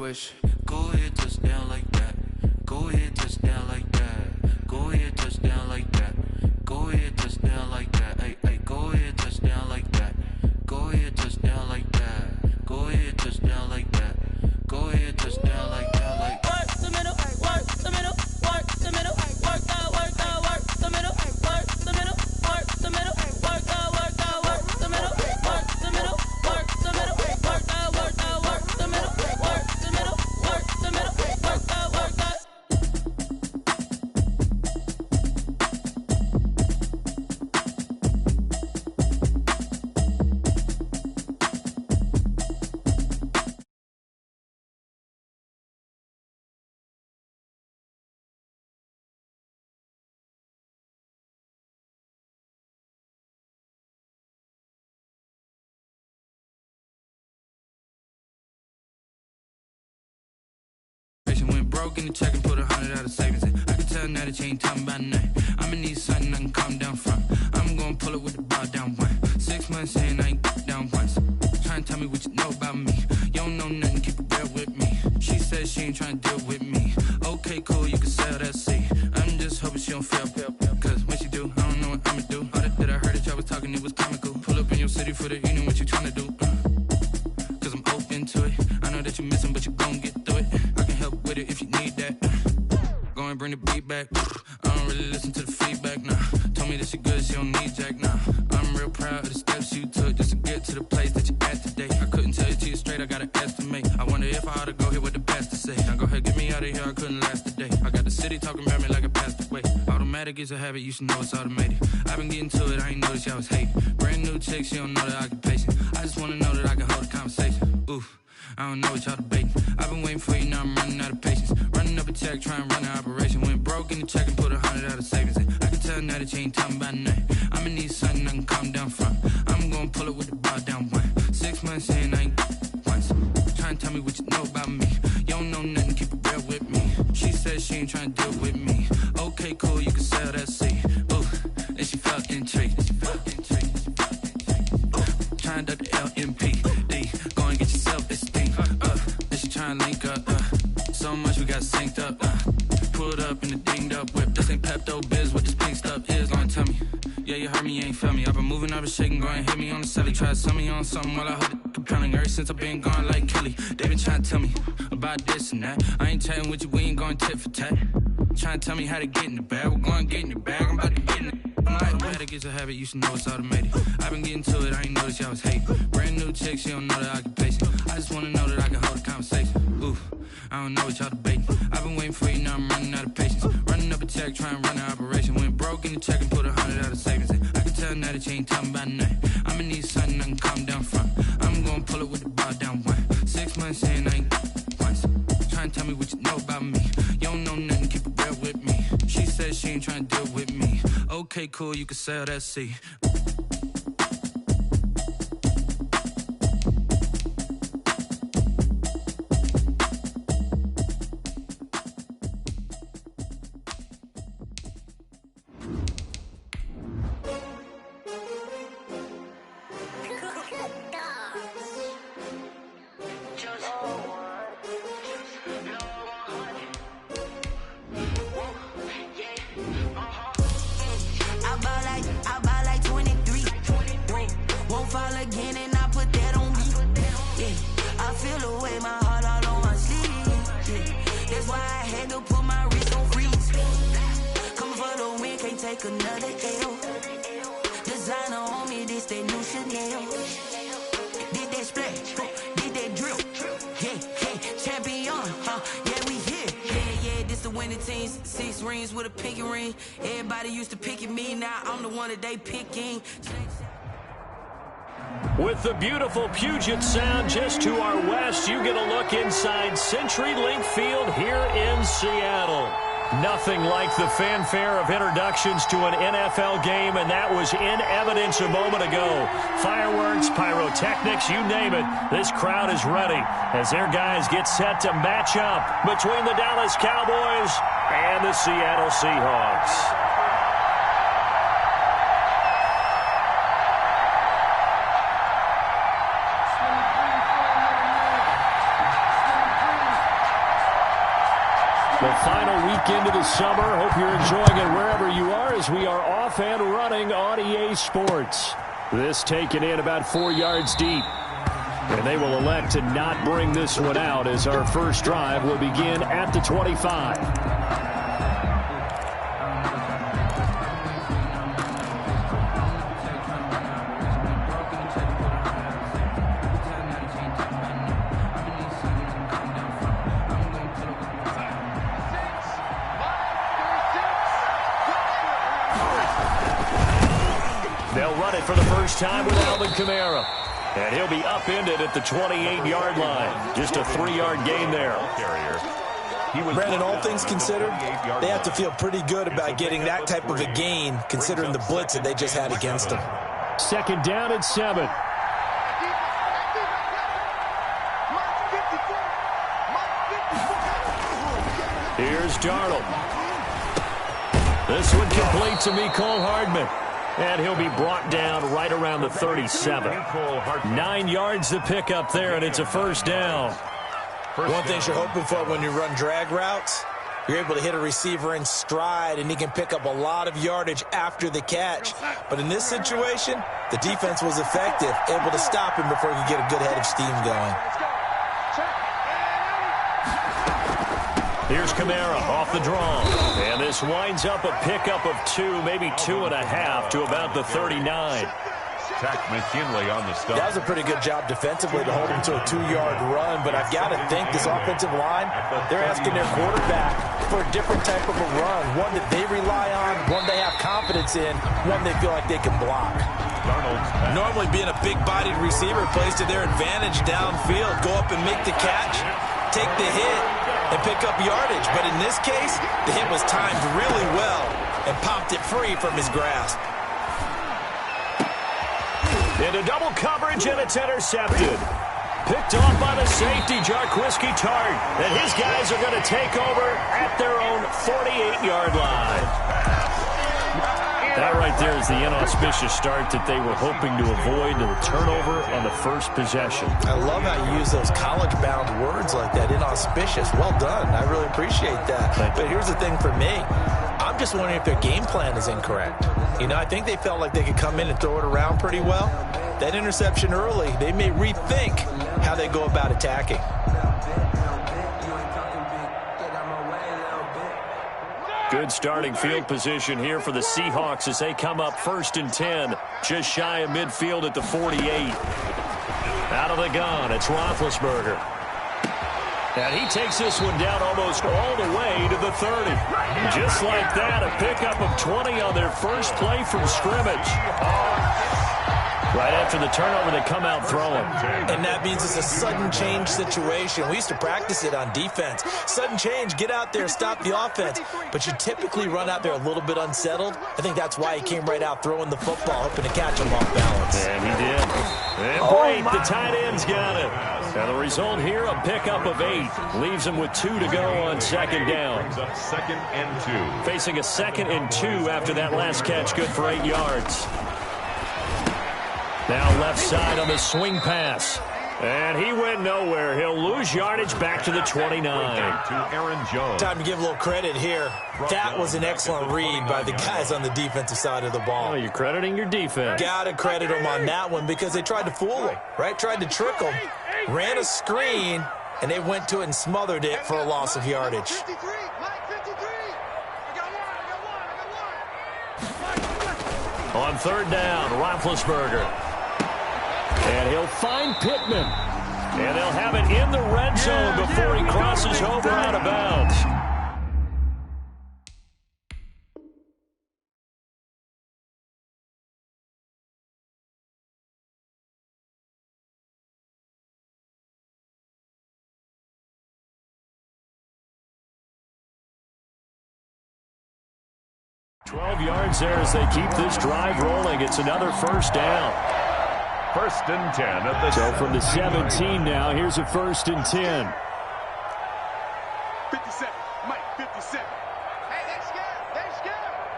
swish. Go ahead, touch down like that. Go ahead, touch down like that. Go ahead, touch down like that. Go ahead, touch down like that. Ay, ay, go ahead, touch down like that. Go ahead, touch down like that. Go ahead, touch down like that. Go ahead, touch down like that. Like work the middle, work the middle, work the middle, work the middle, work the middle, work the middle, work the middle, work the middle, work the middle, work the middle, work the middle, work the middle, work the middle, work the middle, work the broke in the check and put 100 out of savings in. I can tell now that you ain't talking about nothing. I'ma need something I can calm down from. I'm gonna pull it with the bar down one. 6 months saying I ain't down once. Trying to tell me what you know about me. You don't know nothing, keep it real with me. She says she ain't trying to deal with me. Okay, cool, you can sell that seat. I'm just hoping she don't fail. Cause when she do, I don't know what I'ma do. All that I heard that y'all was talking, it was comical. Pull up in your city for the evening, what you trying to do? Cause I'm open to it. I know that you're missing, but you gon' get through it. I can help with it if you need that. Go and bring the beat back. I don't really listen to the feedback, nah. Told me that she good, she don't need Jack, nah. I'm real proud of the steps you took just to get to the place that you at today. I couldn't tell you to you straight, I gotta estimate. I wonder if I ought to go here with the best to say. Now go ahead, get me out of here, I couldn't last today. I got the city talking about me like I passed away. Automatic is a habit, you should know it's automated. I've been getting to it, I ain't noticed y'all was hating. Brand new chick, she don't know the occupation. I just wanna know that I can hold a conversation. Oof. I don't know what y'all debating. I've been waiting for you, now I'm running out of patience. Running up a check, trying to run an operation. Went broke in the check and put 100 out of savings in. I can tell now that you ain't talking about nothing. I'ma need something I can calm down from. I'm gonna pull it with the bar down one. 6 months saying I ain't once. Trying to tell me what you know about me. You don't know nothing, keep it real with me. She says she ain't trying to deal with me. Okay, cool, you can sell that seat. Ooh, and she felt intrigued. Trying to duck the LMP. Go and get yourself this thing. And she trying to link up. So much we got synced up. Pulled up in the dinged up whip. This ain't Pepto-Biz, what this pink stuff is. Long tell me. Yeah, you heard me, you ain't felt me. I've been moving, I've been shaking, go and hit me on the celly. Try to sell me on something while I heard it compelling. Ever since I've been gone like Kelly, they been trying to tell me about this and that. I ain't chatting with you, we ain't going tit for tat. Trying to tell me how to get in the bag. We're going to get in the bag, I'm about to get in it. Automatic is a habit, you should know it's automated. I've been getting to it, I ain't noticed y'all was hating. Brand new chick, she don't know the occupation. I just wanna know that I can hold a conversation. Oof, I don't know what y'all debating. I've been waiting for you, now I'm running out of patience. Running up a check, trying to run an operation. Went broke in the check and put 100 out of savings in. I can tell now that you ain't talking about nothing. I'ma need something I can calm down from. I'm gonna pull it with the bar down one. 6 months saying I ain't once. Trying to tell me what you know about me. You don't know nothing, keep it real with me. She says she ain't trying to deal with me. Okay, cool, you can sell that seat. With the beautiful Puget Sound just to our west, you get a look inside CenturyLink Field here in Seattle. Nothing like the fanfare of introductions to an NFL game, and that was in evidence a moment ago. Fireworks, pyrotechnics, you name it. This crowd is ready as their guys get set to match up between the Dallas Cowboys and the Seattle Seahawks. week into the summer. Hope you're enjoying it wherever you are as we are off and running on EA Sports. This taken in about 4 yards deep. And they will elect to not bring this one out as our first drive will begin at the 25. They'll run it for the first time with Alvin Kamara. And he'll be upended at the 28-yard line. Just a 3-yard gain there. Brandon, all things considered, they have to feel pretty good about getting that type of a gain considering the blitz that they just had against them. Second down and 7. Here's Darnold. This one complete to Mecole Hardman. And he'll be brought down right around the 37. 9 yards to pick up there, and it's a first down. One thing you're hoping for when you run drag routes, you're able to hit a receiver in stride, and he can pick up a lot of yardage after the catch. But in this situation, the defense was effective, able to stop him before he could get a good head of steam going. Here's Kamara off the draw. And this winds up a pickup of 2, maybe 2.5 to about the 39. Jack McKinley on the stop. That was a pretty good job defensively to hold him to a 2-yard run, but I've got to think this offensive line, they're asking their quarterback for a different type of a run, one that they rely on, one they have confidence in, one they feel like they can block. Normally being a big-bodied receiver plays to their advantage downfield, go up and make the catch, take the hit, and pick up yardage. But in this case, the hit was timed really well and popped it free from his grasp. Into double coverage, and it's intercepted. Picked off by the safety, Jarquiski Tart. And his guys are going to take over at their own 48-yard line. That right there is the inauspicious start that they were hoping to avoid, the turnover on the first possession. I love how you use those college-bound words like that, inauspicious. Well done. I really appreciate that. But here's the thing for me. I'm just wondering if their game plan is incorrect. You know, I think they felt like they could come in and throw it around pretty well. That interception early, they may rethink how they go about attacking. Good starting field position here for the Seahawks as they come up 1st and 10, just shy of midfield at the 48. Out of the gun, it's Roethlisberger. And he takes this one down almost all the way to the 30. Just like that, a pickup of 20 on their first play from scrimmage. Right after the turnover, they come out throwing. And that means it's a sudden change situation. We used to practice it on defense. Sudden change, get out there, stop the offense. But you typically run out there a little bit unsettled. I think that's why he came right out throwing the football, hoping to catch him off balance. And he did. And Brate, the tight end's got it. Now the result here, a pickup of 8. Leaves him with 2 to go on second down. Second and 2. Facing a 2nd and 2 after that last catch, good for 8 yards. Now left side on the swing pass. And he went nowhere. He'll lose yardage back to the 29. To Aaron Jones. Time to give a little credit here. That was an excellent read by the guys on the defensive side of the ball. Oh, you're crediting your defense. Got to credit them on that one because they tried to fool him, right? Tried to trick him. Ran a screen, and they went to it and smothered it for a loss of yardage. On 3rd down, Roethlisberger. And he'll find Pittman. And they'll have it in the red zone before he crosses over out of bounds. $12 yards there as they keep this drive rolling. It's another first down. 1st and 10 at the So from the 17 now, here's a 1st and 10. 57, Mike, 57. Hey, they're scared.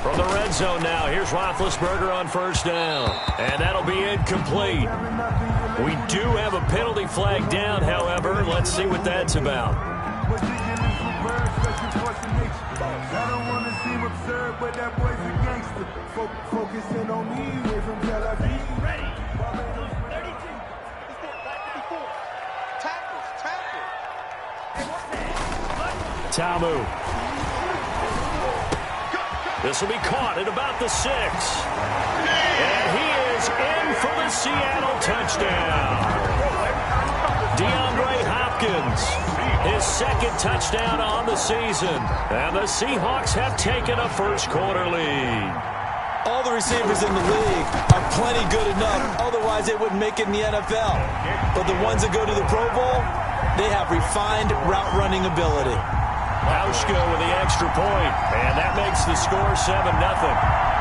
From the red zone now, here's Roethlisberger on 1st down. And that'll be incomplete. We do have a penalty flag down, however. Let's see what that's about. but that boy's a gangster. Focusing on me, away from Tel Aviv. Ready. Tamu. This will be caught at about the 6. And he is in for the Seattle touchdown. DeAndre Hopkins, his second touchdown on the season. And the Seahawks have taken a first-quarter lead. All the receivers in the league are plenty good enough. Otherwise, they wouldn't make it in the NFL. But the ones that go to the Pro Bowl, they have refined route-running ability. Hauschka with the extra point, and that makes the score 7-0.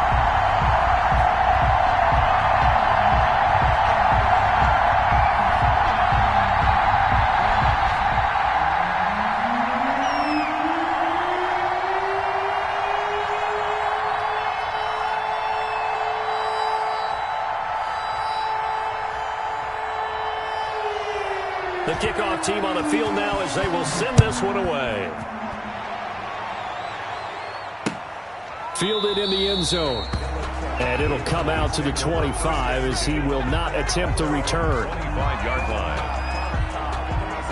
The kickoff team on the field now as they will send this one away. Fielded in the end zone. And it'll come out to the 25 as he will not attempt to return. 25-yard line.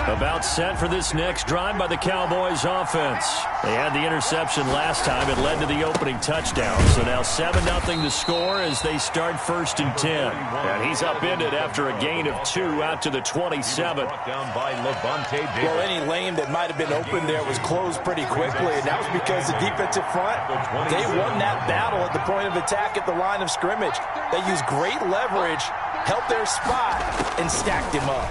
About set for this next drive by the Cowboys offense. They had the interception last time. It led to the opening touchdown. So now 7-0 the score as they start 1st and 10. And he's upended after a gain of 2 out to the 27. Down by Levante Davis. Well, any lane that might have been open there was closed pretty quickly, and that was because the defensive front, they won that battle at the point of attack at the line of scrimmage. They used great leverage, held their spot, and stacked him up.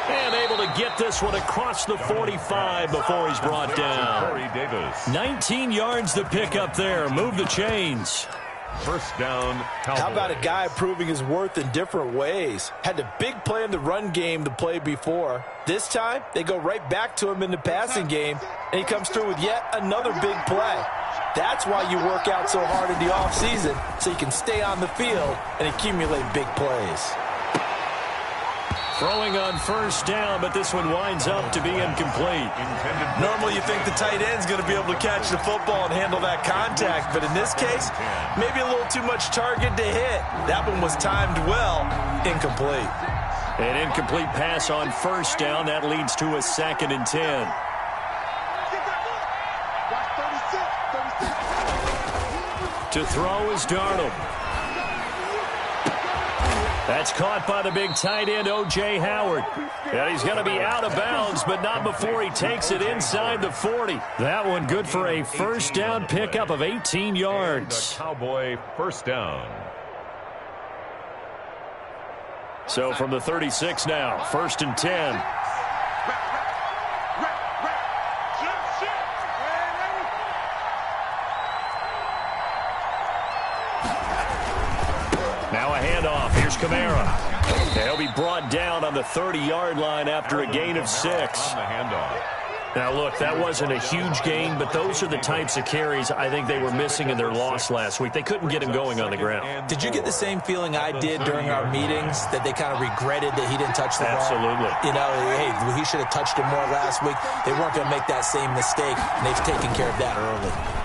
And able to get this one across the 45 before he's brought down. 19 yards to pick up there. Move the chains. First down, Cowboys. How about a guy proving his worth in different ways? Had a big play in the run game the play before. This time, they go right back to him in the passing game, and he comes through with yet another big play. That's why you work out so hard in the offseason, so you can stay on the field and accumulate big plays. Throwing on first down, but this one winds up to be incomplete. Normally you think the tight end's going to be able to catch the football and handle that contact, but in this case, maybe a little too much target to hit. That one was timed well, incomplete. An incomplete pass on first down. That leads to a 2nd and 10. To throw is Darnold. That's caught by the big tight end, O.J. Howard. And he's going to be out of bounds, but not before he takes it inside the 40. That one good for a first down pickup of 18 yards. Cowboy first down. So from the 36 now, 1st and 10. Now a handoff. Here's Kamara. He'll be brought down on the 30-yard line after a gain of 6. On the handoff. Now, look, that wasn't a huge gain, but those are the types of carries I think they were missing in their loss last week. They couldn't get him going on the ground. Did you get the same feeling I did during our meetings, that they kind of regretted that he didn't touch the ball? Absolutely. You know, hey, he should have touched it more last week. They weren't going to make that same mistake, and they've taken care of that early.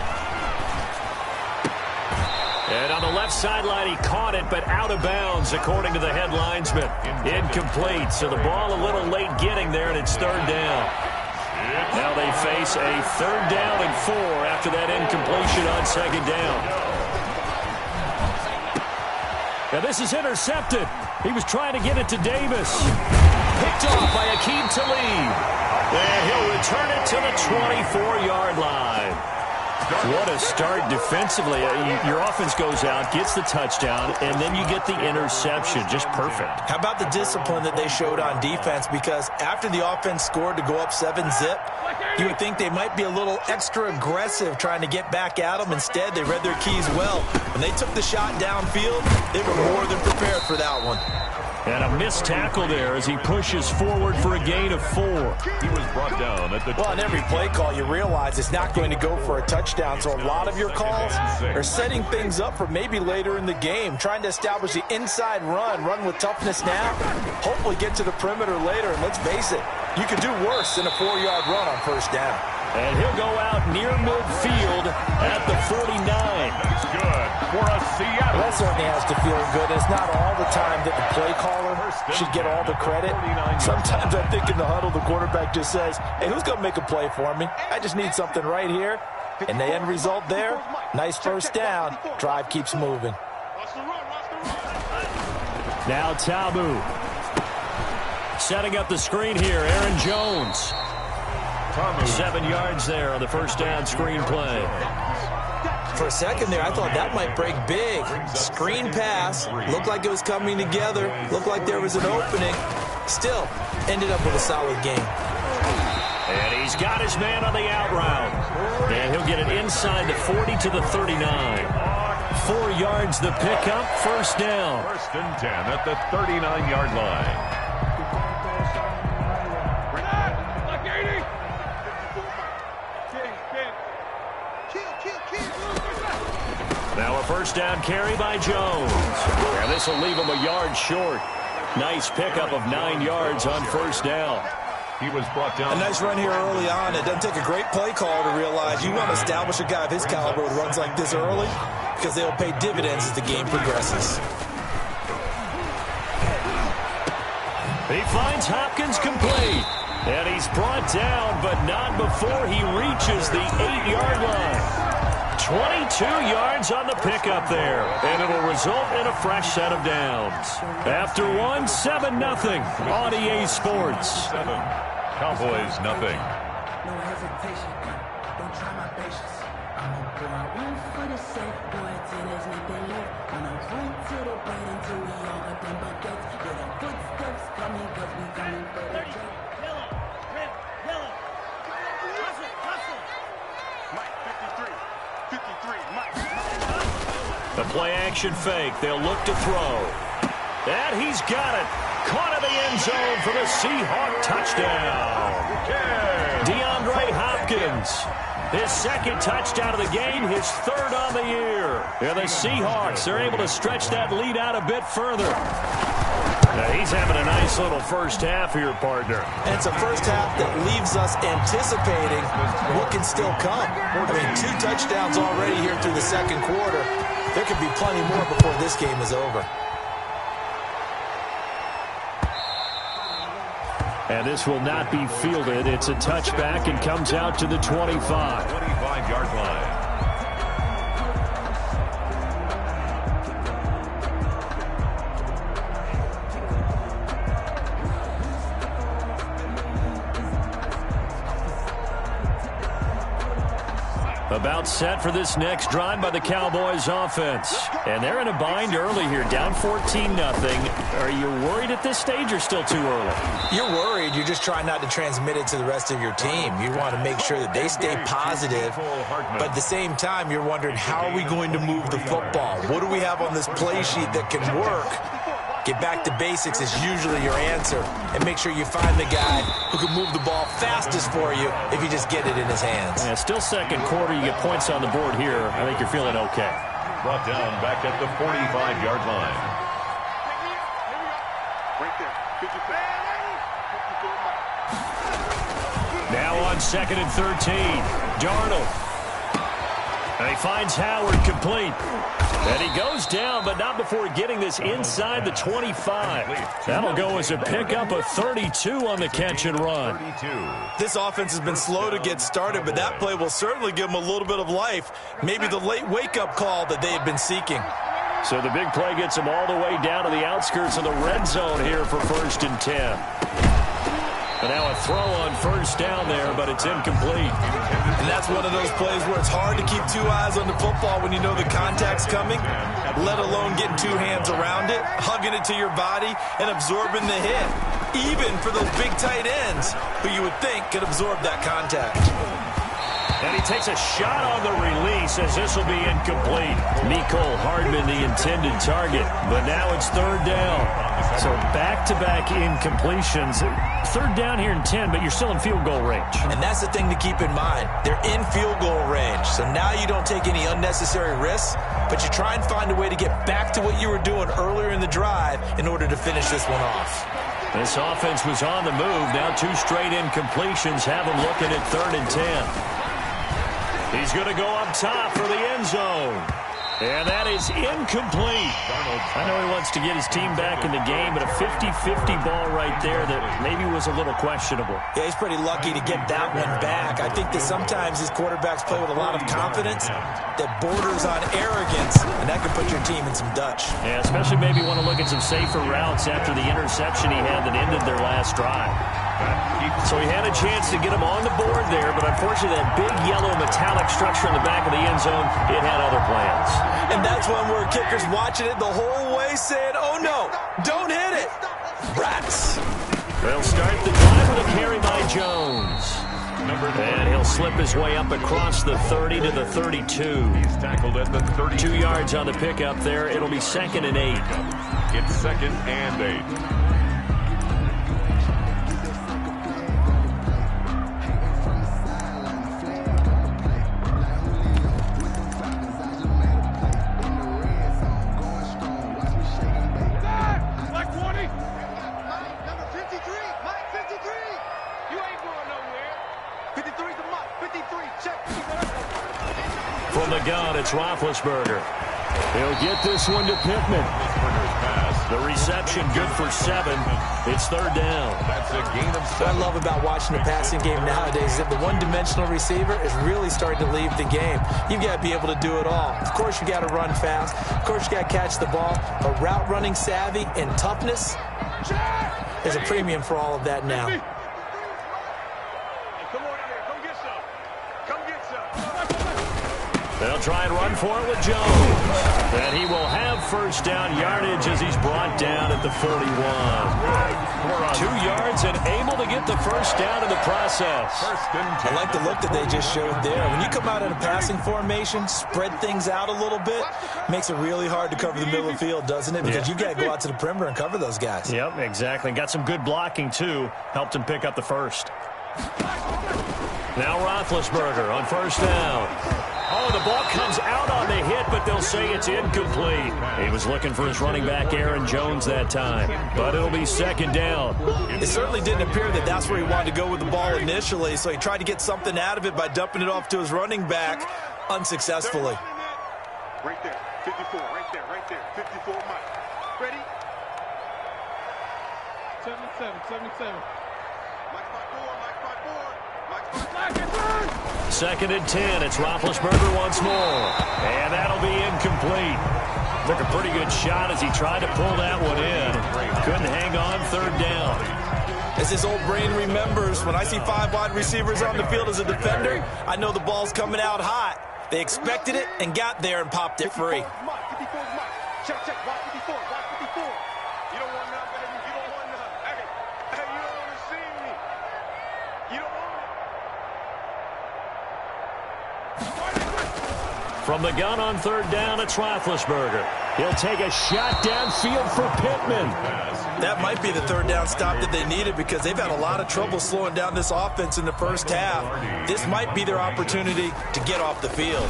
And on the left sideline, he caught it, but out of bounds, according to the head linesman. Incomplete, so the ball a little late getting there, and it's 3rd down. Now they face a 3rd down and 4 after that incompletion on 2nd down. Now this is intercepted. He was trying to get it to Davis. Picked off by Aqib Talib. And he'll return it to the 24-yard line. What a start defensively. Your offense goes out, gets the touchdown, and then you get the interception. Just perfect. How about the discipline that they showed on defense? Because after the offense scored to go up 7-zip, you would think they might be a little extra aggressive trying to get back at them. Instead, they read their keys well. When they took the shot downfield, they were more than prepared for that one. And a missed tackle there as he pushes forward for a gain of 4. He was brought down at the... Well, on every play call, you realize it's not going to go for a touchdown, so a lot of your calls are setting things up for maybe later in the game, trying to establish the inside run with toughness now, hopefully get to the perimeter later, and let's face it, You could do worse than a 4-yard run on first down. And he'll go out near midfield at the 49. That's good for a Seattle. That certainly has to feel good. It's not all the time that the play caller should get all the credit. Sometimes I think in the huddle, the quarterback just says, hey, who's going to make a play for me? I just need something right here. And the end result there, nice first down. Drive keeps moving. Now Tabu. Setting up the screen here, Aaron Jones. 7 yards there on the first down screen play. For a second there, I thought that might break big. Screen pass, looked like it was coming together, looked like there was an opening. Still, ended up with a solid game. And he's got his man on the out route. And he'll get it inside the 40 to the 39. 4 yards the pickup, first down. First and 10 at the 39-yard line. Now a first down carry by Jones. And this will leave him a yard short. Nice pickup of 9 yards on first down. He was brought down. A nice run here early on. It doesn't take a great play call to realize you want to establish a guy of his caliber with runs like this early because they'll pay dividends as the game progresses. He finds Hopkins complete. And he's brought down, but not before he reaches the 8-yard line. 22 yards on the pickup there, and it'll result in a fresh set of downs. After one, 7-0 on EA Sports. 7. Cowboys, nothing. No hesitation, don't try my patience. I'm a boy, one for the safe boy, till there's nothing left. I'm a run to the plate until we all got them buckets. With the footsteps coming, cause we coming for the check. Yellow. Hustle. Mike, 53, Mike. The play action fake. They'll look to throw. And he's got it. Caught in the end zone for the Seahawk touchdown. DeAndre Hopkins. His second touchdown of the game, his third on the year. And the Seahawks are able to stretch that lead out a bit further. Now he's having a nice little first half here, partner. And it's a first half that leaves us anticipating what can still come. I mean, 2 touchdowns already here through the second quarter. There could be plenty more before this game is over. And this will not be fielded. It's a touchback and comes out to the 25. 25-yard line. About set for this next drive by the Cowboys offense. And they're in a bind early here, down 14-0. Are you worried at this stage or still too early? You're worried. You're just trying not to transmit it to the rest of your team. You want to make sure that they stay positive. But at the same time, you're wondering, how are we going to move the football? What do we have on this play sheet that can work? Get back to basics is usually your answer. And make sure you find the guy who can move the ball fastest for you if you just get it in his hands. Yeah, still second quarter. You get points on the board here. I think you're feeling okay. Brought down back at the 45-yard line. Right there, 54. Now on second and 13. Darnold. And he finds Howard complete. And he goes down, but not before getting this inside the 25. That'll go as a pickup of 32 on the catch and run. 32. This offense has been slow to get started, but that play will certainly give them a little bit of life. Maybe the late wake-up call that they had been seeking. So the big play gets them all the way down to the outskirts of the red zone here for first and 10. And now a throw on first down there, but it's incomplete. And that's one of those plays where it's hard to keep 2 eyes on the football when you know the contact's coming, let alone getting 2 hands around it, hugging it to your body, and absorbing the hit. Even for those big tight ends who you would think could absorb that contact. And he takes a shot on the release as this will be incomplete. Mecole Hardman, the intended target, but now it's third down. So back-to-back incompletions. Third down here in 10, but you're still in field goal range. And that's the thing to keep in mind. They're in field goal range, so now you don't take any unnecessary risks, but you try and find a way to get back to what you were doing earlier in the drive in order to finish this one off. This offense was on the move. Now 2 straight incompletions have him looking at 3rd and 10. He's going to go up top for the end zone. And that is incomplete. I know he wants to get his team back in the game, but a 50-50 ball right there that maybe was a little questionable. Yeah, he's pretty lucky to get that one back. I think that sometimes these quarterbacks play with a lot of confidence that borders on arrogance, and that can put your team in some Dutch. Yeah, especially maybe want to look at some safer routes after the interception he had that ended their last drive. So he had a chance to get him on the board there, but unfortunately that big yellow metallic structure in the back of the end zone, it had other plans. And that's one where kicker's watching it the whole way saying, oh no, don't hit it. Rats. They'll start the drive with a carry by Jones. And he'll slip his way up across the 30 to the 32. He's tackled at the 32. 2 yards on the pickup there. It'll be 2nd and 8. It's 2nd and 8. From the gun, it's Roethlisberger. He'll get this one to Pittman. The reception good for 7. It's 3rd down. That's a gain of 7. What I love about watching the passing game nowadays is that the one-dimensional receiver is really starting to leave the game. You've got to be able to do it all. Of course, you got to run fast. Of course, you got to catch the ball. But route running savvy and toughness, there's a premium for all of that now. They'll try and run for it with Jones. And he will have 1st down yardage as he's brought down at the 41. 2 yards and able to get the 1st down in the process. I like the look that they just showed there. When you come out in a passing formation, spread things out a little bit, makes it really hard to cover the middle of the field, doesn't it? Because you've got to go out to the perimeter and cover those guys. Yep, exactly. Got some good blocking, too. Helped him pick up the 1st. Now Roethlisberger on 1st down. Oh, the ball comes out on the hit, but they'll say it's incomplete. He was looking for his running back, Aaron Jones, that time. But it'll be 2nd down. It certainly didn't appear that that's where he wanted to go with the ball initially, so he tried to get something out of it by dumping it off to his running back unsuccessfully. Right there, 54, right there, 54, Mike. Ready? 77. Mike's by 4, Mike's by 4. Mike's by 4. 2nd and 10. It's Roethlisberger once more. And that'll be incomplete. Took a pretty good shot as he tried to pull that one in. Couldn't hang on. 3rd down. As his old brain remembers, when I see 5 wide receivers on the field as a defender, I know the ball's coming out hot. They expected it and got there and popped it free. 54 Mike. Check, watch 54, watch 54. You don't want nothing, you don't want nothing. Hey, you don't want to see me. You don't want From the gun on 3rd down, it's Roethlisberger. He'll take a shot downfield for Pittman. That might be the 3rd down stop that they needed because they've had a lot of trouble slowing down this offense in the 1st half. This might be their opportunity to get off the field.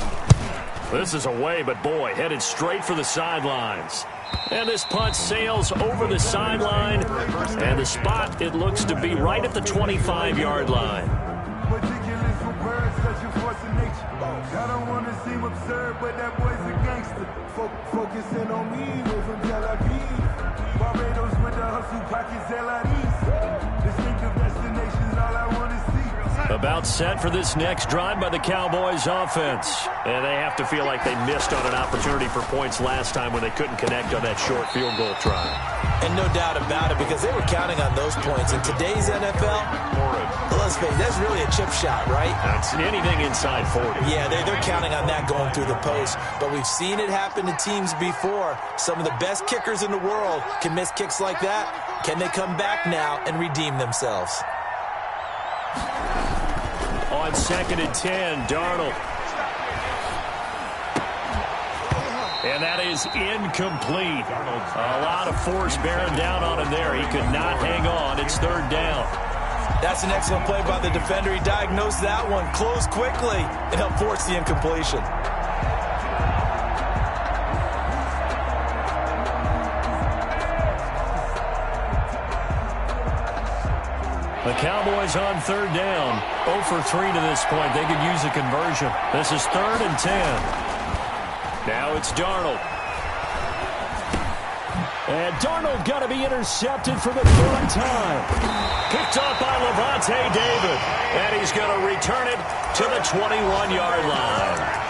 This is away, but boy, headed straight for the sidelines. And this punt sails over the sideline, and the spot, it looks to be right at the 25-yard line. I don't want to seem absurd, but that boy's a gangster. Focusing on me, way from Tel Aviv. Barbados with the hustle, pockets LIDs. Distinctive destinations, all I want to see. About set for this next drive by the Cowboys offense. And they have to feel like they missed on an opportunity for points last time when they couldn't connect on that short field goal try. And no doubt about it, because they were counting on those points. In today's NFL, let's face it, that's really a chip shot, right? That's anything inside 40. Yeah, they're counting on that going through the post. But we've seen it happen to teams before. Some of the best kickers in the world can miss kicks like that. Can they come back now and redeem themselves? On 2nd and 10, Darnold. And that is incomplete. A lot of force bearing down on him there. He could not hang on. It's 3rd down. That's an excellent play by the defender. He diagnosed that one, closed quickly, and helped force the incompletion. Cowboys on third down. 0 for 3 to this point. They could use a conversion. This is 3rd and 10. Now it's Darnold. And Darnold got to be intercepted for the 3rd time. Picked off by Levante David. And he's going to return it to the 21-yard line.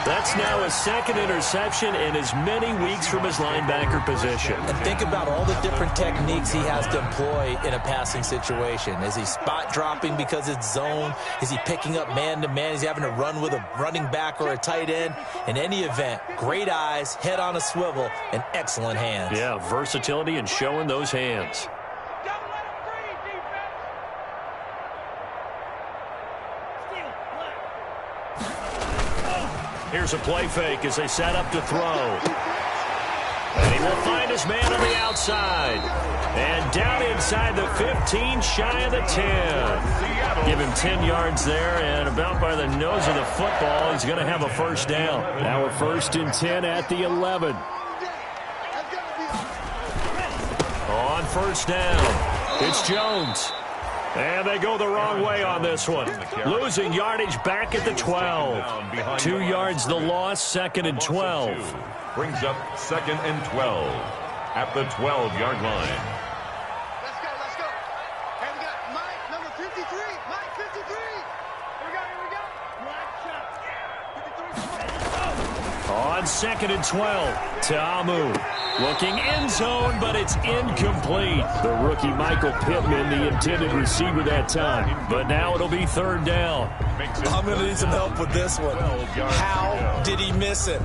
That's now his 2nd interception in as many weeks from his linebacker position. And think about all the different techniques he has to employ in a passing situation. Is he spot dropping because it's zone? Is he picking up man-to-man? Is he having to run with a running back or a tight end? In any event, great eyes, head on a swivel, and excellent hands. Yeah, versatility and showing those hands. Here's a play fake as they set up to throw. And he will find his man on the outside. And down inside the 15, shy of the 10. Give him 10 yards there, and about by the nose of the football, he's going to have a first down. Now a 1st and 10 at the 11. On first down, it's Jones. And they go the wrong way on this one. Losing yardage back at the 12. 2 yards the loss, 2nd and 12. Brings up 2nd and 12 at the 12-yard line. Let's go. And we got Mike, number 53. Mike, 53. Here we go. On 2nd and 12, Ta'amu. Looking end zone, but it's incomplete. The rookie Michael Pittman, the intended receiver that time. But now it'll be 3rd down. I'm going to need some help with this one. How did he miss it?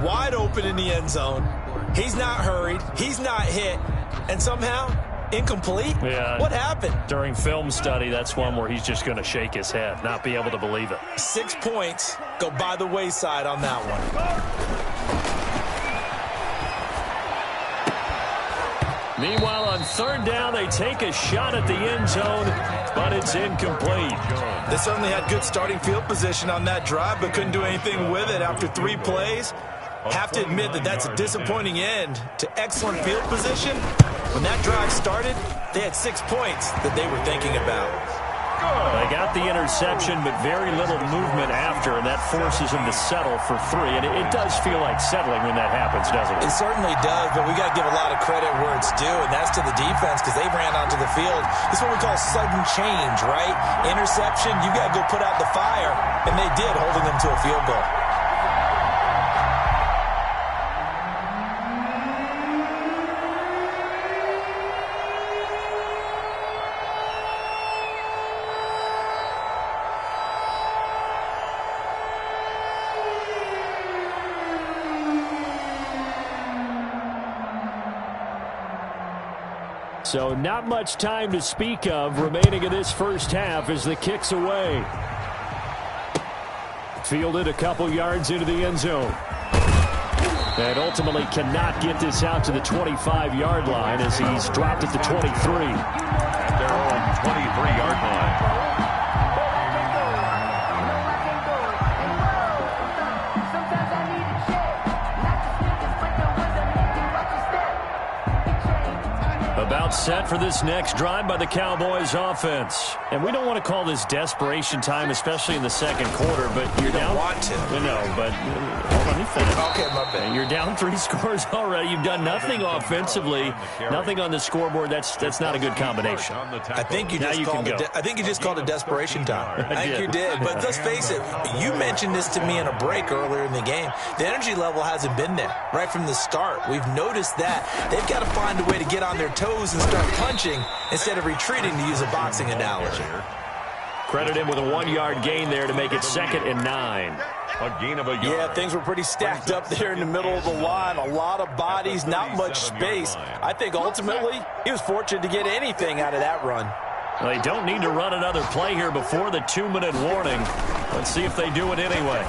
Wide open in the end zone. He's not hurried. He's not hit. And somehow, incomplete? Yeah. What happened? During film study, that's one where he's just going to shake his head, not be able to believe it. 6 points go by the wayside on that one. Meanwhile, on 3rd down, they take a shot at the end zone, but it's incomplete. They certainly had good starting field position on that drive, but couldn't do anything with it after 3 plays. Have to admit that that's a disappointing end to excellent field position. When that drive started, they had 6 points that they were thinking about. They got the interception, but very little movement after, and that forces them to settle for 3. And it does feel like settling when that happens, doesn't it? It certainly does, but we got to give a lot of credit where it's due, and that's to the defense because they ran onto the field. This is what we call sudden change, right? Interception, you got to go put out the fire, and they did, holding them to a field goal. So not much time to speak of remaining in this first half as the kick's away. Fielded a couple yards into the end zone. And ultimately cannot get this out to the 25-yard line as he's dropped at the 23. At their own 23-yard line. About set for this next drive by the Cowboys offense. And we don't want to call this desperation time, especially in the 2nd quarter, but you're down. Want to. No, but let me finish. Okay, my bad. You're down 3 scores already. You've done nothing offensively, nothing on the scoreboard. That's not a good combination. I think you just called it desperation time. I think you did. But let's face it, you mentioned this to me in a break earlier in the game. The energy level hasn't been there right from the start. We've noticed that. They've got to find a way to get on their toes and start punching instead of retreating, to use a boxing analogy. Credit him with a 1-yard gain there to make it 2nd and 9. A gain of a yard. Yeah, things were pretty stacked up there in the middle of the line. A lot of bodies, not much space. I think ultimately he was fortunate to get anything out of that run. Well, they don't need to run another play here before the 2-minute warning. Let's see if they do it anyway.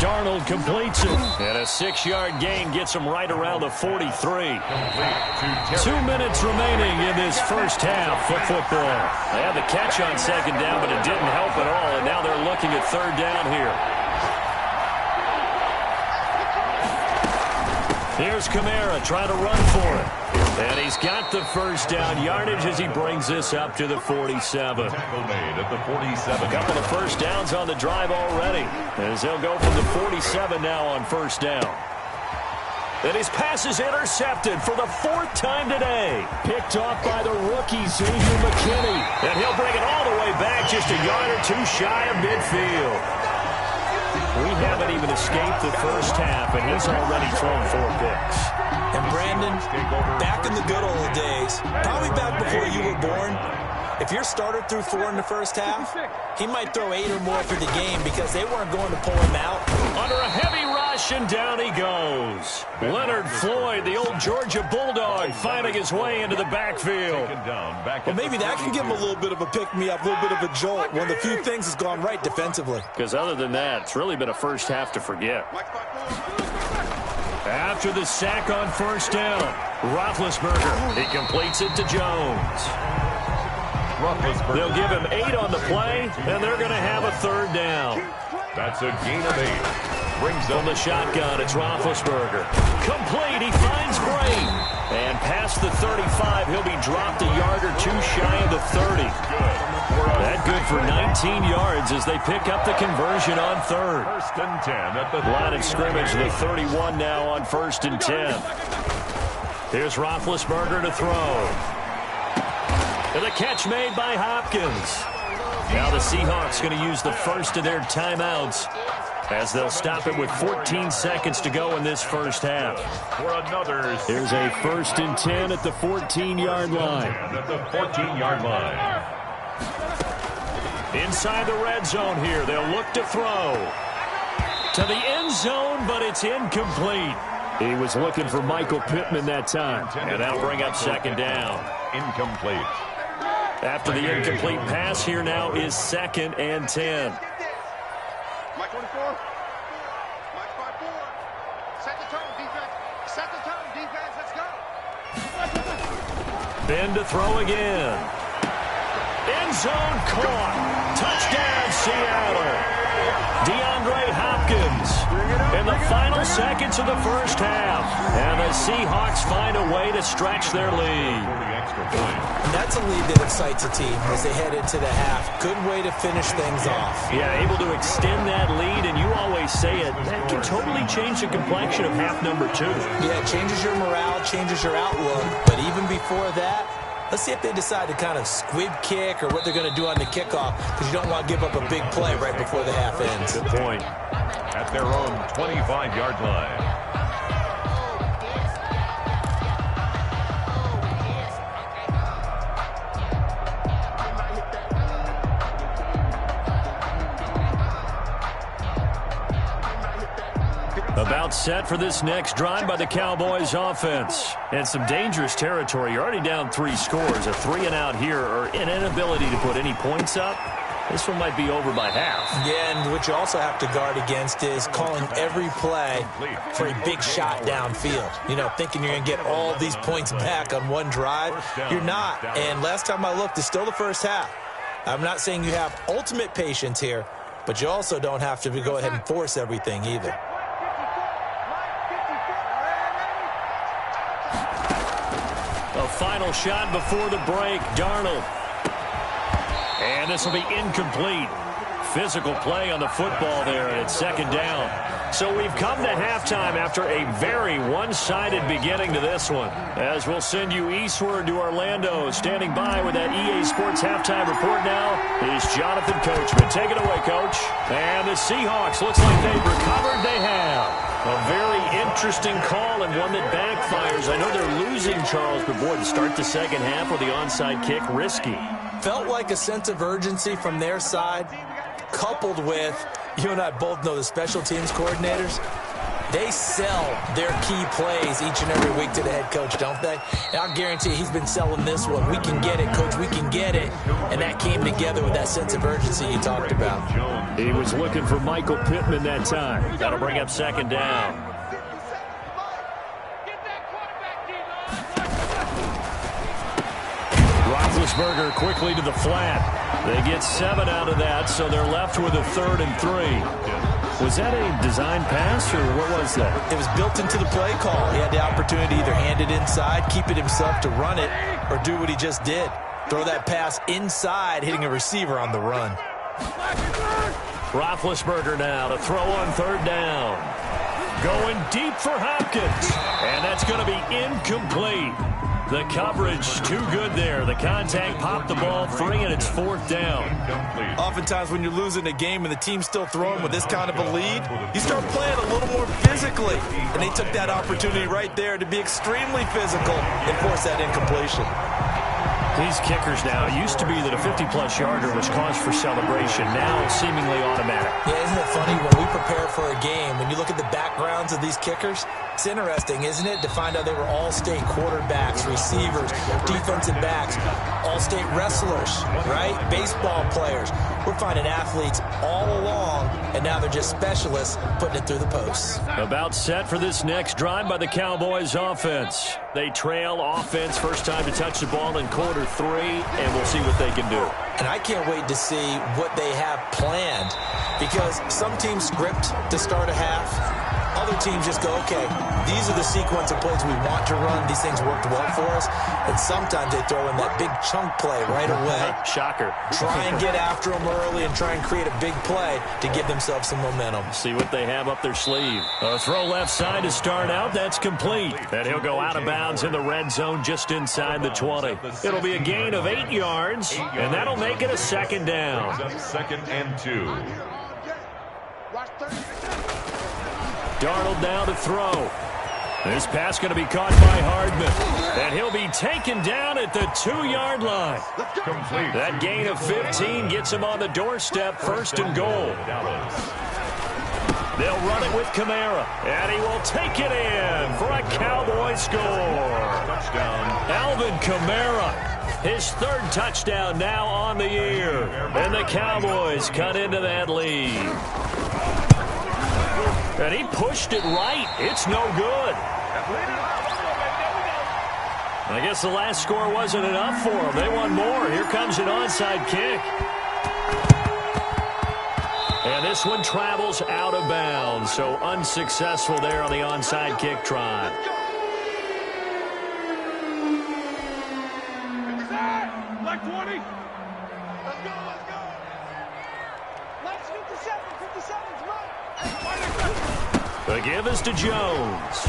Darnold completes it. And a 6-yard gain gets him right around the 43. 2 minutes remaining in this first half of football. They had the catch on 2nd down, but it didn't help at all. And now they're looking at 3rd down here. Here's Kamara trying to run for it. And he's got the first down yardage as he brings this up to the 47. Tackle made at the 47. A couple of first downs on the drive already, as they'll go from the 47 now on first down. And his pass is intercepted for the 4th time today. Picked off by the rookie, Xavier McKinney. And he'll bring it all the way back just a yard or two shy of midfield. We haven't even escaped the first half, and he's already thrown 4 picks. And Brandon, back in the good old days, probably back before you were born, if your starter threw 4 in the first half, he might throw 8 or more for the game because they weren't going to pull him out. Under a heavy rush, and down he goes. Leonard Floyd, the old Georgia Bulldog, finding his way into the backfield. Well, maybe that can give him a little bit of a pick-me-up, a little bit of a jolt. One of the few things has gone right defensively. Because other than that, it's really been a first half to forget. After the sack on first down, Roethlisberger, he completes it to Jones. They'll give him 8 on the play, and they're going to have a 3rd down. That's a gain of 8. Brings on the shotgun, it's Roethlisberger. Complete, he finds Gray. And past the 35, he'll be dropped a yard or two shy of the 30. That good for 19 yards as they pick up the conversion on 3rd. 1st and 10 at the line of scrimmage, the 31 now on 1st and 10. Here's Roethlisberger to throw. And the catch made by Hopkins. Now the Seahawks going to use the first of their timeouts as they'll stop it with 14 seconds to go in this first half. Here's a 1st and 10 at the 14-yard line. At the 14-yard line. Inside the red zone here, they'll look to throw. To the end zone, but it's incomplete. He was looking for Michael Pittman that time, and that'll bring up 2nd down. Incomplete. After the incomplete pass, here now is 2nd and 10. Mike 24. Mike 5-4. Set the tone, defense. Set the tone, defense. Let's go. Ben to throw again. End zone caught. Touchdown, Seattle. DeAndre Hopkins in the final seconds of the first half. And the Seahawks find a way to stretch their lead. That's a lead that excites a team as they head into the half. Good way to finish things off. Yeah, able to extend that lead, and you always say it, that can totally change the complexion of half number 2. Yeah, it changes your morale, changes your outlook. But even before that, let's see if they decide to kind of squib kick or what they're going to do on the kickoff, because you don't want to give up a big play right before the half ends. Good point. At their own 25-yard line. About set for this next drive by the Cowboys offense. And some dangerous territory. You're already down 3 scores. A 3-and-out here, or an inability to put any points up. This one might be over by half. Yeah, and what you also have to guard against is calling every play for a big shot downfield. You know, thinking you're going to get all these points back on one drive. You're not. And last time I looked, it's still the first half. I'm not saying you have ultimate patience here, but you also don't have to go ahead and force everything either. A final shot before the break, Darnold. And this will be incomplete. Physical play on the football there, and it's 2nd down. So we've come to halftime after a very one-sided beginning to this one. As we'll send you eastward to Orlando. Standing by with that EA Sports halftime report now is Jonathan Coachman. Take it away, Coach. And the Seahawks, looks like they've recovered. They have. A very interesting call and one that backfires. I know they're losing, Charles, but boy, to start the second half with the onside kick, risky. Felt like a sense of urgency from their side, coupled with, you and I both know the special teams coordinators, they sell their key plays each and every week to the head coach, don't they? And I'll guarantee he's been selling this one. We can get it, Coach, we can get it. And that came together with that sense of urgency you talked about. He was looking for Michael Pittman that time. That'll bring up 2nd down. Roethlisberger quickly to the flat. They get 7 out of that, so they're left with a 3rd and 3. Was that a design pass, or what was that? It was built into the play call. He had the opportunity to either hand it inside, keep it himself to run it, or do what he just did. Throw that pass inside, hitting a receiver on the run. Roethlisberger now to throw on 3rd down. Going deep for Hopkins. And that's going to be incomplete. The coverage too good there. The contact popped the ball free, and it's 4th down. Oftentimes when you're losing a game and the team's still throwing with this kind of a lead, you start playing a little more physically. And they took that opportunity right there to be extremely physical and force that incompletion. These kickers now, it used to be that a 50-plus yarder was cause for celebration. Now seemingly automatic. Yeah, isn't it funny when we prepare for a game, when you look at the backgrounds of these kickers, it's interesting, isn't it, to find out they were all-state quarterbacks, receivers, defensive backs, all-state wrestlers, right? Baseball players. We're finding athletes all along, and now they're just specialists putting it through the posts. About set for this next drive by the Cowboys offense. They trail offense, first time to touch the ball in quarter 3, and we'll see what they can do. And I can't wait to see what they have planned, because some teams script to start a half. Other teams just go, okay, these are the sequence of plays we want to run. These things worked well for us. And sometimes they throw in that big chunk play right away. Shocker. Try and get after them early and try and create a big play to give themselves some momentum. See what they have up their sleeve. A throw left side to start out. That's complete. And he'll go out of bounds in the red zone just inside the 20. It'll be a gain of 8 yards, and that'll make it a 2nd down. 2nd and 2. Darnold now to throw. This pass going to be caught by Hardman. And he'll be taken down at the 2-yard line. Complete. That gain of 15 gets him on the doorstep, 1st and goal. They'll run it with Kamara. And he will take it in for a Cowboy score. Touchdown. Alvin Kamara. His 3rd touchdown now on the year. And the Cowboys cut into that lead. And he pushed it right. It's no good. I guess the last score wasn't enough for them. They want more. Here comes an onside kick. And this one travels out of bounds. So unsuccessful there on the onside kick try. Like 20. Let's go, let's go. Let's 57's right. The give is to Jones.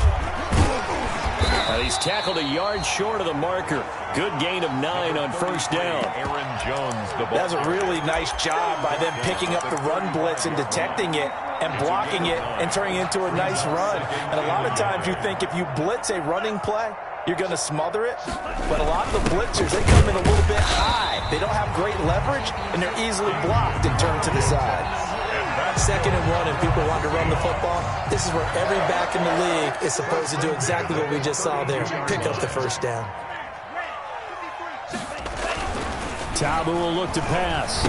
He's tackled a yard short of the marker. Good gain of 9 on 1st down. Aaron Jones, the ball. That's a really nice job by them picking up the run blitz and detecting it and blocking it and turning it into a nice run. And a lot of times you think if you blitz a running play, you're going to smother it. But a lot of the blitzers, they come in a little bit high. They don't have great leverage, and they're easily blocked and turned to the side. 2nd and 1, and people want to run the football. This is where every back in the league is supposed to do exactly what we just saw there. Pick up the 1st down. Tabu will look to pass.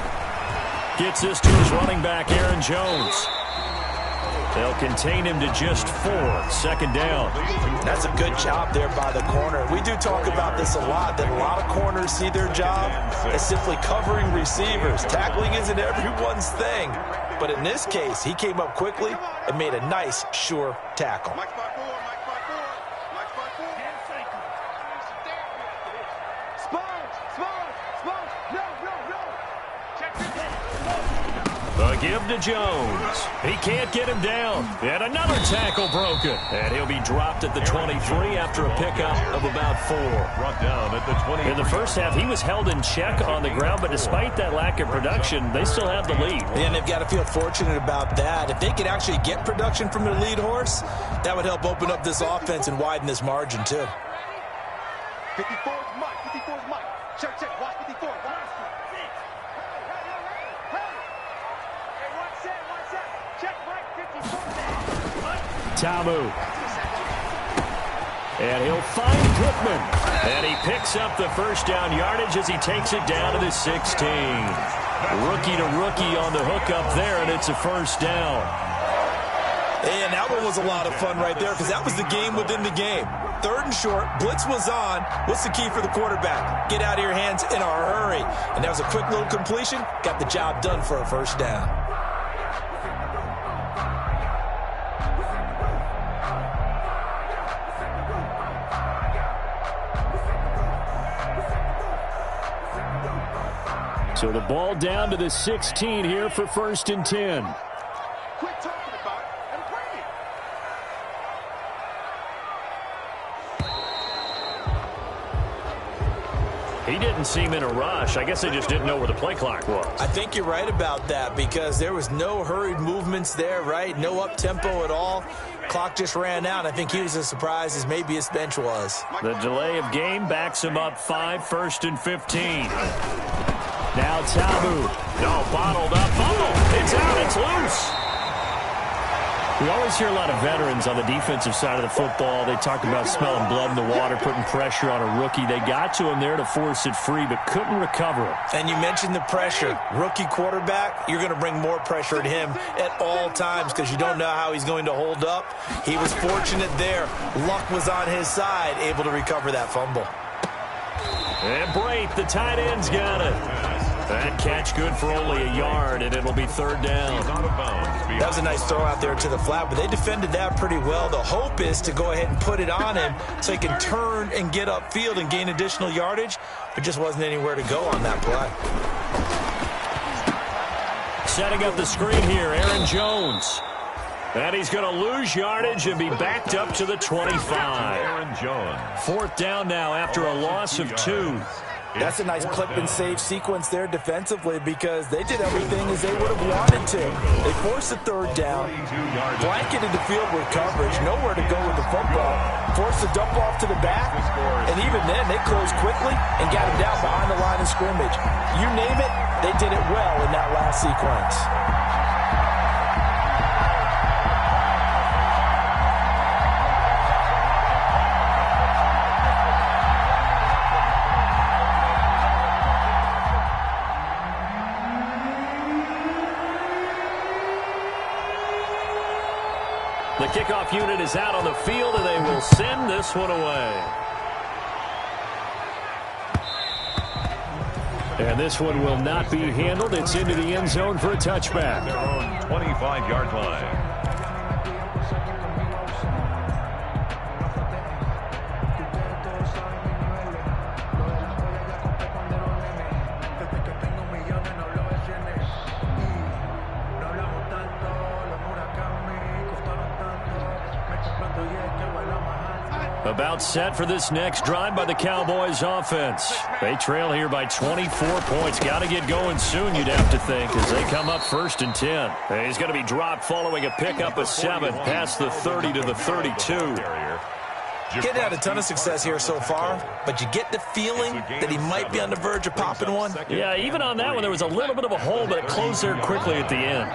Gets this to his running back, Aaron Jones. They'll contain him to just 4. 2nd down. That's a good job there by the corner. We do talk about this a lot, that a lot of corners see their job as simply covering receivers. Tackling isn't everyone's thing. But in this case, he came up quickly and made a nice, sure tackle. Mike 5-4, Mike 5-4, Mike 5-4. Sponge, no. Check it. The give to Jones. He can't get him down. And another tackle broken. And he'll be dropped at the 23 after a pickup of about 4. Brought down at the 20. In the first half, he was held in check on the ground, but despite that lack of production, they still have the lead. And they've got to feel fortunate about that. If they could actually get production from their lead horse, that would help open up this offense and widen this margin, too. 54's Mike. Check. Watch 54. Watch. Check Mike 54. Tamu. And he'll find Pittman. And he picks up the 1st down yardage as he takes it down to the 16. Rookie to rookie on the hook up there, and it's a 1st down. And that one was a lot of fun right there because that was the game within the game. 3rd and short, blitz was on. What's the key for the quarterback? Get out of your hands in a hurry. And that was a quick little completion. Got the job done for a 1st down. So the ball down to the 16 here for 1st and 10. Quit talking about it and bring it. He didn't seem in a rush. I guess they just didn't know where the play clock was. I think you're right about that because there was no hurried movements there, right? No up-tempo at all. Clock just ran out. I think he was as surprised as maybe his bench was. The delay of game backs him up 5, 1st and 15. Now Tabu. No, bottled up. Fumble. It's out. It's loose. We always hear a lot of veterans on the defensive side of the football. They talk about smelling blood in the water, putting pressure on a rookie. They got to him there to force it free, but couldn't recover it. And you mentioned the pressure. Rookie quarterback, you're going to bring more pressure at him at all times because you don't know how he's going to hold up. He was fortunate there. Luck was on his side, able to recover that fumble. And Brait, the tight end's got it. That catch good for only a yard, and it'll be 3rd down. That was a nice throw out there to the flat, but they defended that pretty well. The hope is to go ahead and put it on him so he can turn and get upfield and gain additional yardage. There just wasn't anywhere to go on that play. Setting up the screen here, Aaron Jones. And he's going to lose yardage and be backed up to the 25. Aaron Jones. 4th down now after a loss of 2. That's a nice clip and save sequence there defensively because they did everything as they would have wanted to. They forced the 3rd down, blanketed the field with coverage, nowhere to go with the football, forced the dump off to the back, and even then they closed quickly and got him down behind the line of scrimmage. You name it, they did it well in that last sequence. The kickoff unit is out on the field, and they will send this one away. And this one will not be handled. It's into the end zone for a touchback. Their own 25-yard line. About set for this next drive by the Cowboys offense. They trail here by 24 points. Got to get going soon, you'd have to think, as they come up 1st and 10. And he's going to be dropped following a pickup of 7 past the 30 to the 32. Getting had a ton of success here so far, but you get the feeling that he might be on the verge of popping one. Yeah, even on that one, there was a little bit of a hole, but it closed there quickly at the end.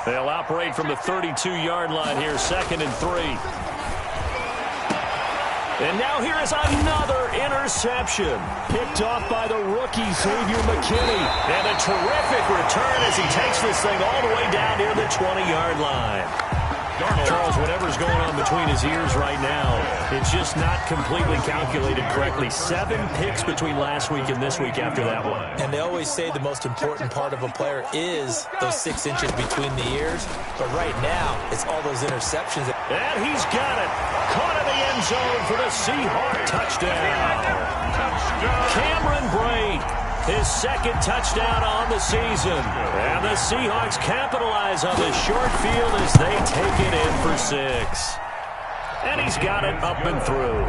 They'll operate from the 32-yard line here, 2nd and 3. And now here is another interception. Picked off by the rookie, Xavier McKinney. And a terrific return as he takes this thing all the way down near the 20-yard line. Charles, whatever's going on between his ears right now, it's just not completely calculated correctly. 7 picks between last week and this week after that one. And they always say the most important part of a player is those 6 inches between the ears. But right now, it's all those interceptions. And he's got it. Caught in the end zone for the Seahawks touchdown. Cameron Brait. His 2nd touchdown on the season. And the Seahawks capitalize on the short field as they take it in for 6. And he's got it up and through.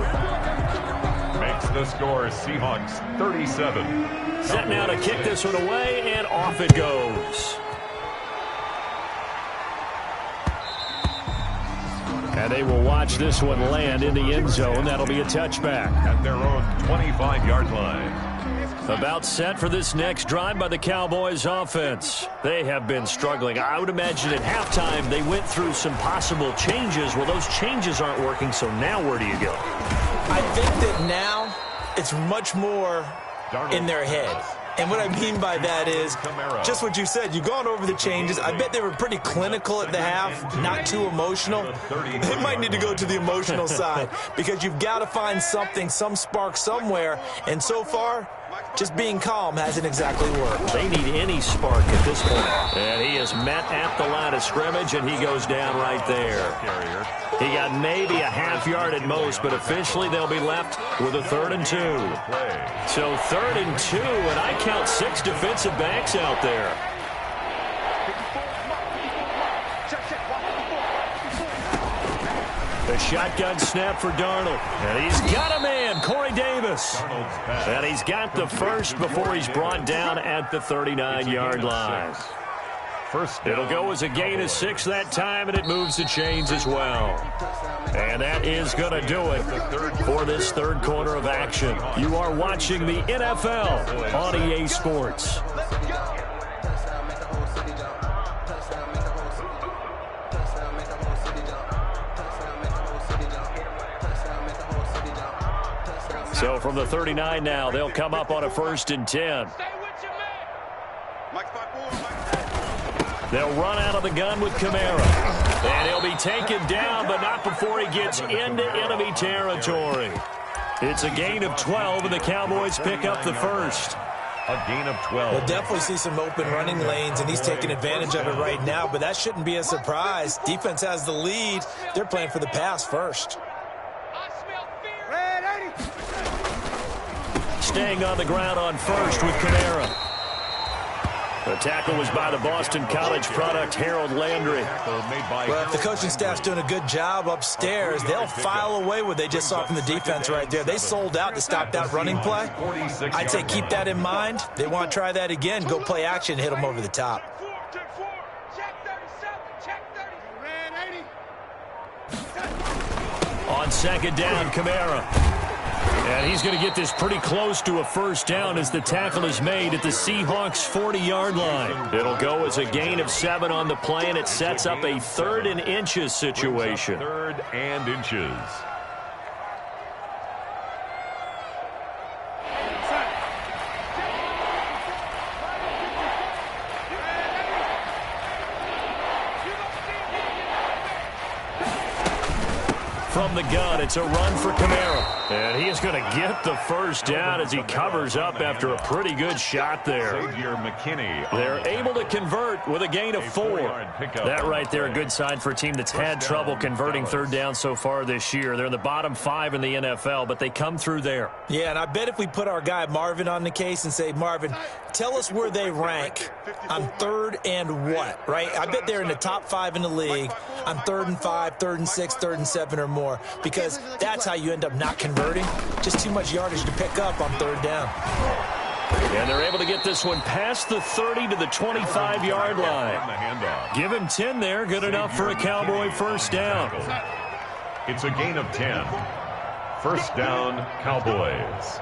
Makes the score Seahawks 37. Set now to kick this one away, and off it goes. And they will watch this one land in the end zone. That'll be a touchback. At their own 25-yard line. About set for this next drive by the Cowboys offense. They have been struggling. I would imagine at halftime they went through some possible changes. Well, those changes aren't working, so now where do you go? I think that now it's much more in their head. And what I mean by that is just what you said. You've gone over the changes. I bet they were pretty clinical at the half, not too emotional. They might need to go to the emotional side because you've got to find something, some spark somewhere. And so far, just being calm hasn't exactly worked. They need any spark at this point. And he is met at the line of scrimmage, and he goes down right there. He got maybe a half yard at most, but officially they'll be left with a 3rd and 2. So 3rd and 2, and I count 6 defensive backs out there. The shotgun snap for Darnold. And he's got a man, Corey Davis. And he's got the first before he's brought down at the 39-yard line. It'll go as a gain of 6 that time, and it moves the chains as well. And that is going to do it for this third quarter of action. You are watching the NFL on EA Sports. So from the 39 now, they'll come up on a 1st and 10. They'll run out of the gun with Kamara. And he'll be taken down, but not before he gets into enemy territory. It's a gain of 12, and the Cowboys pick up the first. A gain of 12. We'll definitely see some open running lanes, and he's taking advantage of it right now, but that shouldn't be a surprise. Defense has the lead. They're playing for the pass first. Staying on the ground on 1st with Kamara. The tackle was by the Boston College product, Harold Landry. Well, if the coaching staff's doing a good job upstairs, they'll file away what they just saw from the defense right there. They sold out to stop that running play. I'd say keep that in mind. They want to try that again. Go play action, hit them over the top. On 2nd down, Kamara. And he's going to get this pretty close to a 1st down as the tackle is made at the Seahawks' 40-yard line. It'll go as a gain of 7 on the play, and it sets up a 3rd and inches situation. 3rd and inches. From the gun, it's a run for Kamara. And he is going to get the 1st down as he covers up after a pretty good shot there. They're able to convert with a gain of 4. That right there, a good sign for a team that's had trouble converting 3rd down so far this year. They're in the bottom 5 in the NFL, but they come through there. Yeah, and I bet if we put our guy Marvin on the case and say, Marvin, tell us where they rank on 3rd and what, right? I bet they're in the top 5 in the league on 3rd and 5, 3rd and 6, 3rd and 7 or more, because that's how you end up not converting. Just too much yardage to pick up on 3rd down. And they're able to get this one past the 30 to the 25-yard line. Give him 10 there, good enough for a Cowboy 1st down. It's a gain of 10. 1st down, Cowboys.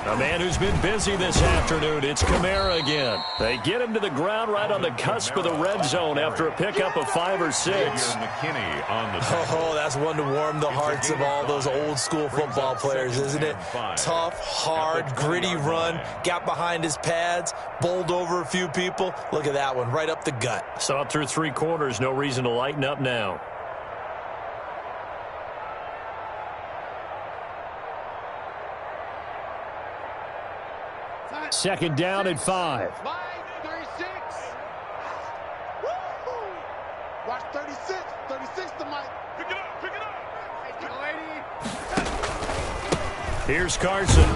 A man who's been busy this afternoon, it's Kamara again. They get him to the ground right on the cusp of the red zone after a pickup of 5 or 6. Oh, that's one to warm the hearts of all those old school football players, isn't it? Tough, hard, gritty run, got behind his pads, bowled over a few people. Look at that one, right up the gut. Saw it through 3 quarters, no reason to lighten up now. 2nd down and 5. 36. Watch 36. 36 to Mike. Pick it up. Pick it up. Hey, lady. Here's Carson.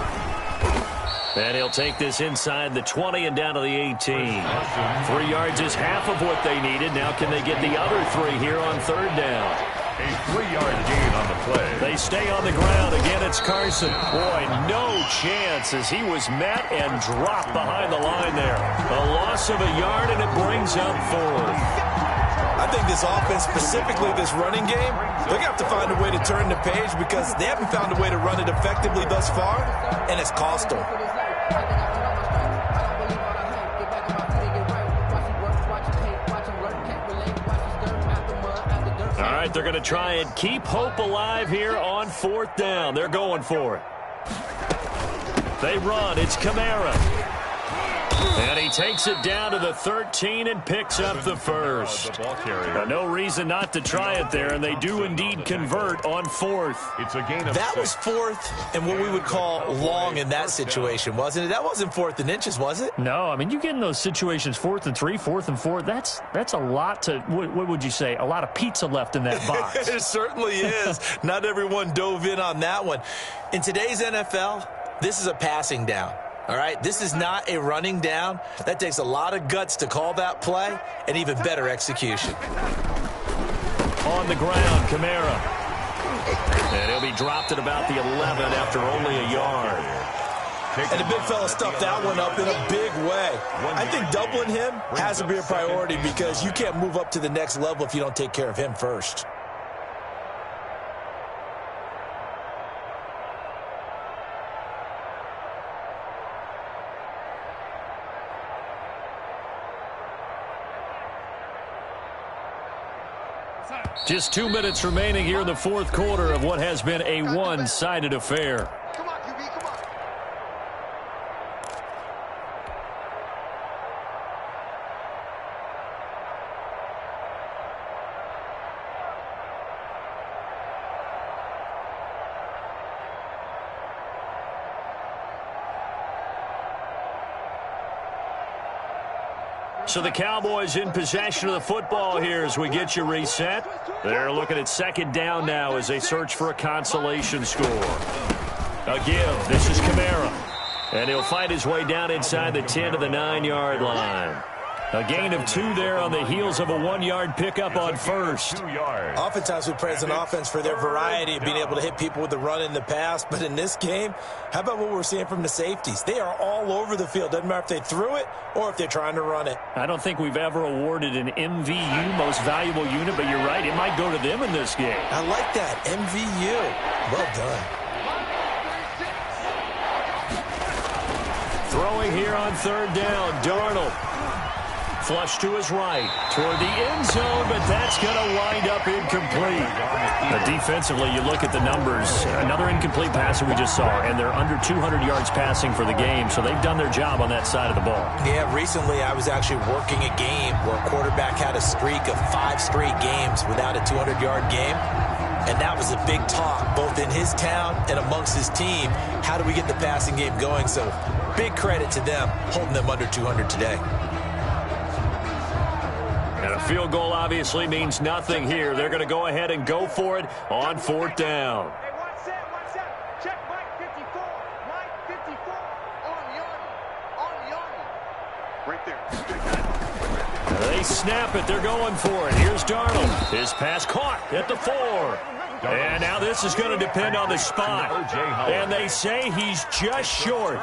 And he'll take this inside the 20 and down to the 18. 3 yards is half of what they needed. Now can they get the other 3 here on 3rd down? A 3-yard gain on the play. They stay on the ground. Again, it's Carson. Boy, no chance as he was met and dropped behind the line there. A loss of a yard, and it brings up 4th. I think this offense, specifically this running game, they're going to have to find a way to turn the page because they haven't found a way to run it effectively thus far, and it's cost them. All right, they're going to try and keep hope alive here on 4th down. They're going for it. They run. It's Kamara. And he takes it down to the 13 and picks up the first. No reason not to try it there, and they do indeed convert on fourth. It's a gain of that 6. was fourth and what we would call long in that situation, wasn't it? That wasn't 4th and inches, was it? No, I mean, you get in those situations 4th and 3, 4th and 4. That's a lot to, what would you say, a lot of pizza left in that box. It certainly is. Not everyone dove in on that one. In today's NFL, this is a passing down. All right, this is not a running down. That takes a lot of guts to call that play and even better execution. On the ground, Kamara. And he'll be dropped at about the 11 after only a yard. And the big fella stuffed that one up in a big way. I think doubling him has to be a priority because you can't move up to the next level if you don't take care of him first. Just 2 minutes remaining here in the fourth quarter of what has been a one-sided affair. Come on, QB, come on. So the Cowboys in possession of the football here as we get you reset. They're looking at second down now as they search for a consolation score. A give. This is Kamara. And he'll fight his way down inside the 10 to the 9-yard line. A gain of 2 there on the heels of a 1-yard pickup on first. Oftentimes we praise an offense for their variety of being able to hit people with the run in the pass. But in this game, how about what we're seeing from the safeties? They are all over the field. Doesn't matter if they threw it or if they're trying to run it. I don't think we've ever awarded an MVU, most valuable unit, but you're right, it might go to them in this game. I like that, MVU. Well done. Throwing here on third down, Darnold. Flush to his right, toward the end zone, but that's going to wind up incomplete. Defensively, you look at the numbers. Another incomplete pass that we just saw, and they're under 200 yards passing for the game, so they've done their job on that side of the ball. Yeah, recently I was actually working a game where a quarterback had a streak of 5 straight games without a 200-yard game, and that was a big talk, both in his town and amongst his team. How do we get the passing game going? So big credit to them, holding them under 200 today. And a field goal obviously means nothing here. They're going to go ahead and go for it on fourth down. Hey, one set. Check Mike 54. Mike 54 on Yanni. Right there. They snap it. They're going for it. Here's Darnold. His pass caught at the 4. And now this is going to depend on the spot. And they say he's just short.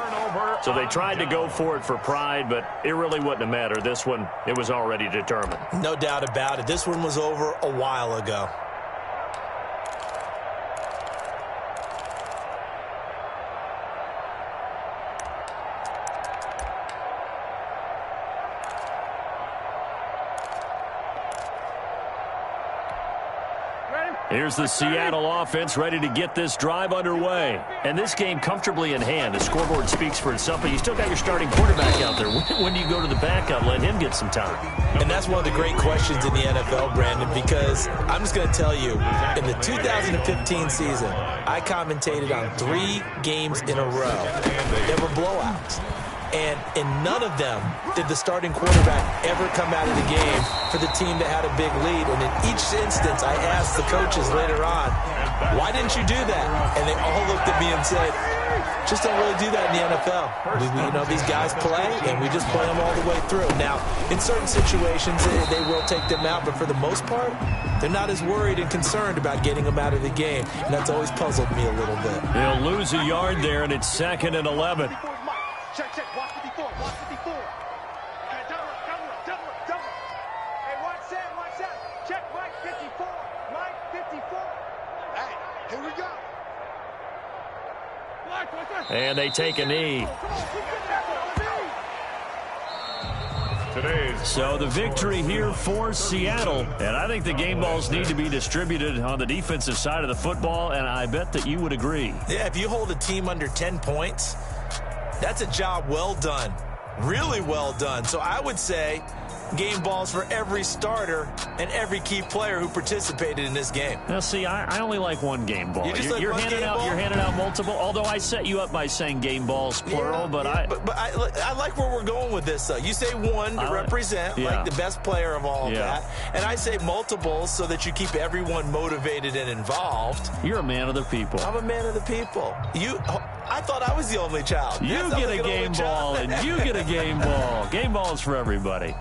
So they tried to go for it for pride, but it really wouldn't have mattered. This one, it was already determined. No doubt about it. This one was over a while ago. Here's the Seattle offense ready to get this drive underway. And this game comfortably in hand. The scoreboard speaks for itself, but you still got your starting quarterback out there. When do you go to the backup, let him get some time? And that's one of the great questions in the NFL, Brandon, because I'm just going to tell you, in the 2015 season, I commentated on 3 games in a row that were blowouts. And in none of them did the starting quarterback ever come out of the game for the team that had a big lead. And in each instance, I asked the coaches later on, why didn't you do that? And they all looked at me and said, just don't really do that in the NFL. These guys play, and we just play them all the way through. Now, in certain situations, they will take them out, but for the most part, they're not as worried and concerned about getting them out of the game. And that's always puzzled me a little bit. They'll lose a yard there, and it's 2nd and 11. Check. Watch 54. Hey, double up. Hey, one set. Check Mike 54. Mike 54. Hey, here we go. And they take a knee. So the victory here for Seattle. And I think the game balls need to be distributed on the defensive side of the football, and I bet that you would agree. Yeah, if you hold a team under 10 points, that's a job well done Really well done. So I would say game balls for every starter and every key player who participated in this game. Now, see, I only like one game ball. You're handing out multiple, although I set you up by saying game balls, plural, but I like where we're going with this, though. You say one to represent, like the best player of all of that, and I say multiples so that you keep everyone motivated and involved. You're a man of the people. I'm a man of the people. I thought I was the only child. You get a game ball, and you get a game ball. Game balls for everybody.